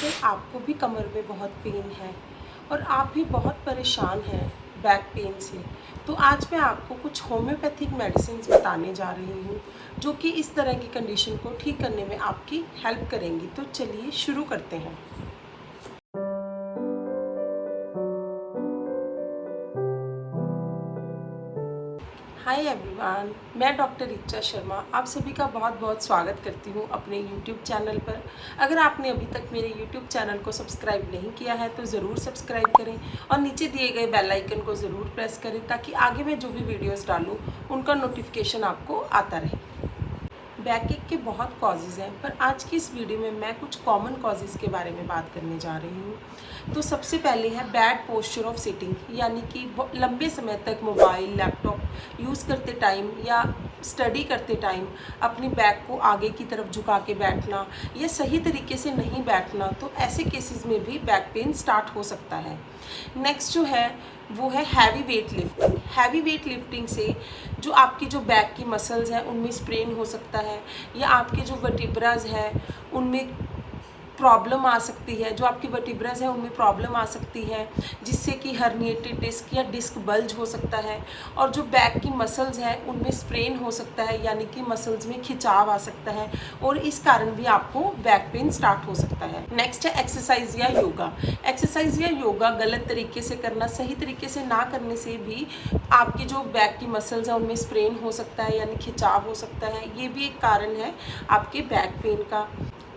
अगर आपको भी कमर में बहुत पेन है और आप भी बहुत परेशान हैं बैक पेन से, तो आज मैं आपको कुछ होम्योपैथिक मेडिसिन बताने जा रही हूँ जो कि इस तरह की कंडीशन को ठीक करने में आपकी हेल्प करेंगी। तो चलिए शुरू करते हैं। हाय एवरीवन, मैं डॉक्टर रिचा शर्मा आप सभी का बहुत बहुत स्वागत करती हूँ अपने यूट्यूब चैनल पर। अगर आपने अभी तक मेरे यूट्यूब चैनल को सब्सक्राइब नहीं किया है तो ज़रूर सब्सक्राइब करें और नीचे दिए गए बेल आइकन को ज़रूर प्रेस करें ताकि आगे मैं जो भी वीडियोस डालूँ उनका नोटिफिकेशन आपको आता रहे। बैकएक के बहुत कॉजेज़ हैं, पर आज की इस वीडियो में मैं कुछ कॉमन कॉजेज़ के बारे में बात करने जा रही हूँ। तो सबसे पहले है बैड पोस्चर ऑफ सिटिंग, यानी कि लंबे समय तक मोबाइल लैपटॉप यूज़ करते टाइम या स्टडी करते टाइम अपनी बैक को आगे की तरफ झुका के बैठना या सही तरीके से नहीं बैठना, तो ऐसे केसेस में भी बैक पेन स्टार्ट हो सकता है। नेक्स्ट जो है वो है heavy weight lifting. Heavy weight lifting से जो आपकी जो बैक की मसल्स हैं उनमें स्प्रेन हो सकता है या आपके जो वर्टिब्राज है उनमें प्रॉब्लम आ सकती है, जो आपकी वर्टिब्राज है उनमें प्रॉब्लम आ सकती है जिससे कि हर्निएटेड डिस्क या डिस्क बल्ज हो सकता है। और जो बैक की मसल्स हैं उनमें स्प्रेन हो सकता है, यानी कि मसल्स में खिंचाव आ सकता है और इस कारण भी आपको बैक पेन स्टार्ट हो सकता है। नेक्स्ट है एक्सरसाइज या योगा। एक्सरसाइज या योगा गलत तरीके से करना, सही तरीके से ना करने से भी आपकी जो बैक की मसल्स हैं उनमें स्प्रेन हो सकता है, यानी खिंचाव हो सकता है। ये भी एक कारण है आपके बैक पेन का।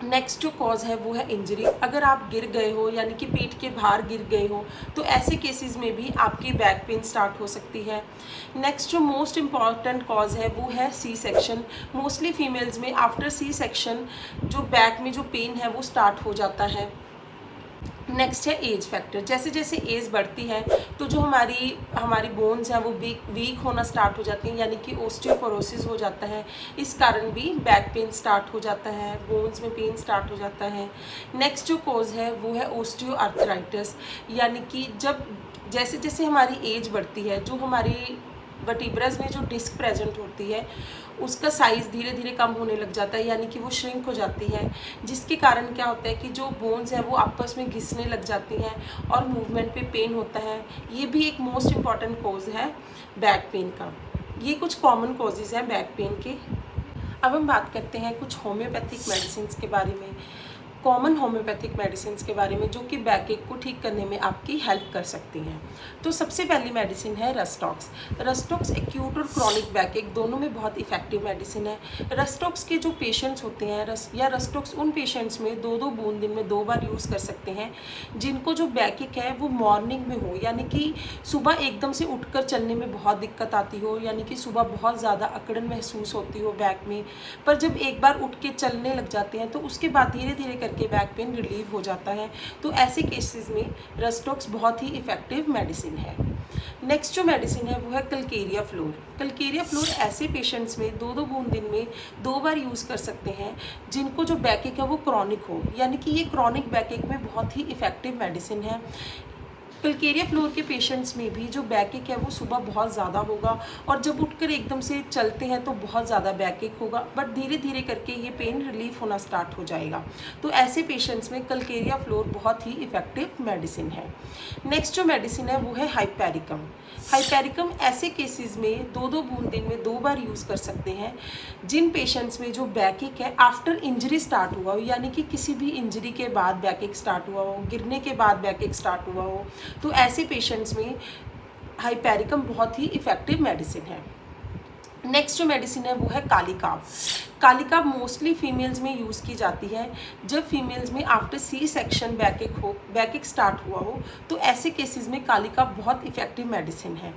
नेक्स्ट जो कॉज है वो है इंजरी। अगर आप गिर गए हो, यानी कि पीठ के बाहर गिर गए हो, तो ऐसे केसेस में भी आपकी बैक पेन स्टार्ट हो सकती है। नेक्स्ट जो मोस्ट इम्पॉर्टेंट कॉज है वो है सी सेक्शन। मोस्टली फीमेल्स में आफ्टर सी सेक्शन जो बैक में जो पेन है वो स्टार्ट हो जाता है। नेक्स्ट है एज फैक्टर। जैसे जैसे एज बढ़ती है तो जो हमारी बोन्स हैं वो वीक होना स्टार्ट हो जाती हैं, यानी कि ओस्टियोपोरोसिस हो जाता है। इस कारण भी बैक पेन स्टार्ट हो जाता है, बोन्स में पेन स्टार्ट हो जाता है। नेक्स्ट जो कॉज है वो है ओस्टियोआर्थराइटिस, यानी कि जब जैसे जैसे हमारी एज बढ़ती है जो हमारी वर्टिब्रास में जो डिस्क प्रेजेंट होती है उसका साइज़ धीरे धीरे कम होने लग जाता है, यानी कि वो श्रिंक हो जाती है, जिसके कारण क्या होता है कि जो बोन्स हैं वो आपस में घिसने लग जाती हैं और मूवमेंट पे पेन होता है। ये भी एक मोस्ट इम्पॉर्टेंट कॉज है बैक पेन का। ये कुछ कॉमन कॉजेज़ हैं बैक पेन के। अब हम बात करते हैं कुछ होम्योपैथिक मेडिसिन के बारे में, कॉमन होम्योपैथिक मेडिसिन के बारे में जो कि बैकएक को ठीक करने में आपकी हेल्प कर सकती हैं। तो सबसे पहली मेडिसिन है रस्टॉक्स। रस्टॉक्स एक्यूट और क्रॉनिक बैकएक दोनों में बहुत इफेक्टिव मेडिसिन है। रस्टॉक्स के जो पेशेंट्स होते हैं रस्टॉक्स उन पेशेंट्स में 2-2 बूंद दिन में 2 बार यूज़ कर सकते हैं जिनको जो बैकएक है वो मॉर्निंग में हो, यानी कि सुबह एकदम से उठकर चलने में बहुत दिक्कत आती हो, यानी कि सुबह बहुत ज़्यादा अकड़न महसूस होती हो बैक में, पर जब एक बार उठ के चलने लग जाते हैं तो उसके बाद धीरे धीरे करके बैक पेन रिलीव हो जाता है। तो ऐसे केसेस में रस्टॉक्स बहुत ही इफ़ेक्टिव मेडिसिन है। नेक्स्ट जो मेडिसिन है वो है कलकेरिया फ्लोर। कलकेरिया फ्लोर ऐसे पेशेंट्स में 2-2 बूंद दिन में 2 बार यूज़ कर सकते हैं जिनको जो बैकएक है वो क्रॉनिक हो, यानी कि ये क्रॉनिक बैकएक में बहुत ही इफ़ेक्टिव मेडिसिन है। कलकेरिया फ्लोर के पेशेंट्स में भी जो बैकएक है वो सुबह बहुत ज़्यादा होगा और जब उठकर एकदम से चलते हैं तो बहुत ज़्यादा बैकएक होगा, बट धीरे धीरे करके ये पेन रिलीफ होना स्टार्ट हो जाएगा। तो ऐसे पेशेंट्स में कलकेरिया फ्लोर बहुत ही इफ़ेक्टिव मेडिसिन है। नेक्स्ट जो मेडिसिन है वो है हाइपेरिकम। हाइपेरिकम ऐसे केसेस में 2-2 बूंद दिन में 2 बार यूज़ कर सकते हैं जिन पेशेंट्स में जो बैकएक है आफ्टर इंजरी स्टार्ट हुआ हो, यानी कि किसी भी इंजरी के बाद बैकएक स्टार्ट हुआ हो, गिरने के बाद बैकएक स्टार्ट हुआ हो, तो ऐसे पेशेंट्स में हाइपेरिकम बहुत ही इफ़ेक्टिव मेडिसिन है। नेक्स्ट जो मेडिसिन है वो है कालीकाब। कालीकाब मोस्टली फीमेल्स में यूज़ की जाती है जब फीमेल्स में after C section backache start हुआ हो, तो ऐसे केसेस में कालीकाब बहुत इफ़ेक्टिव मेडिसिन है।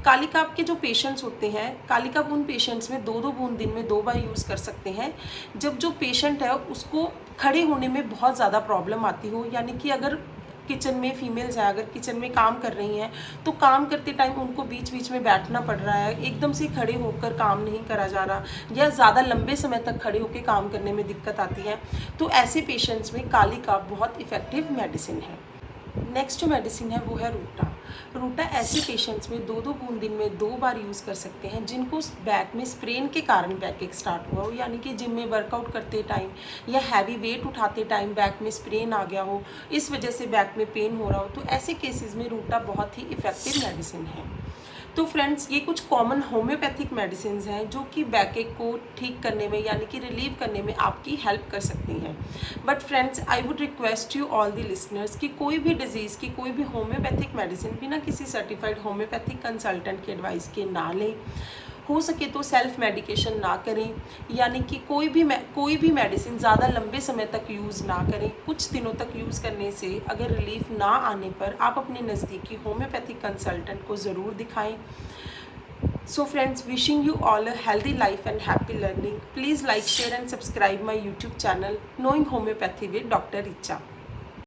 कालीकाब के जो पेशेंट्स होते हैं, कालीकाब उन पेशेंट्स में 2-2 बूंद दिन में 2 बार यूज़ कर सकते हैं जब जो पेशेंट है उसको खड़े होने में बहुत ज़्यादा प्रॉब्लम आती हो, यानी कि अगर किचन में फीमेल्स हैं, अगर किचन में काम कर रही हैं तो काम करते टाइम उनको बीच बीच में बैठना पड़ रहा है, एकदम से खड़े होकर काम नहीं करा जा रहा या ज़्यादा लंबे समय तक खड़े होकर काम करने में दिक्कत आती है, तो ऐसे पेशेंट्स में कालीकाब बहुत इफ़ेक्टिव मेडिसिन है। नेक्स्ट जो मेडिसिन है वो है रूटा। रूटा ऐसे पेशेंट्स में 2-2 बूंद दिन में 2 बार यूज़ कर सकते हैं जिनको बैक में स्प्रेन के कारण बैक एक स्टार्ट हुआ हो, यानी कि जिम में वर्कआउट करते टाइम या हैवी वेट उठाते टाइम बैक में स्प्रेन आ गया हो, इस वजह से बैक में पेन हो रहा हो, तो ऐसे केसेस में रूटा बहुत ही इफ़ेक्टिव मेडिसिन है। तो फ्रेंड्स, ये कुछ कॉमन होम्योपैथिक मेडिसिन हैं जो कि बैकएक को ठीक करने में यानी कि रिलीव करने में आपकी हेल्प कर सकती हैं। But friends, I would request you all the listeners कि कोई भी डिजीज़ की कोई भी होम्योपैथिक मेडिसिन बिना किसी सर्टिफाइड होम्योपैथिक कंसल्टेंट के एडवाइस के ना लें। हो सके तो सेल्फ मेडिकेशन ना करें, यानी कि कोई भी मेडिसिन ज़्यादा लंबे समय तक यूज़ ना करें। कुछ दिनों तक यूज़ करने से अगर रिलीफ ना आने पर आप अपने नज़दीकी होम्योपैथिक कंसल्टेंट को ज़रूर दिखाएं। So friends, wishing you all a healthy life and happy learning. Please like, share and subscribe my YouTube channel Knowing Homeopathy with Dr. Richa.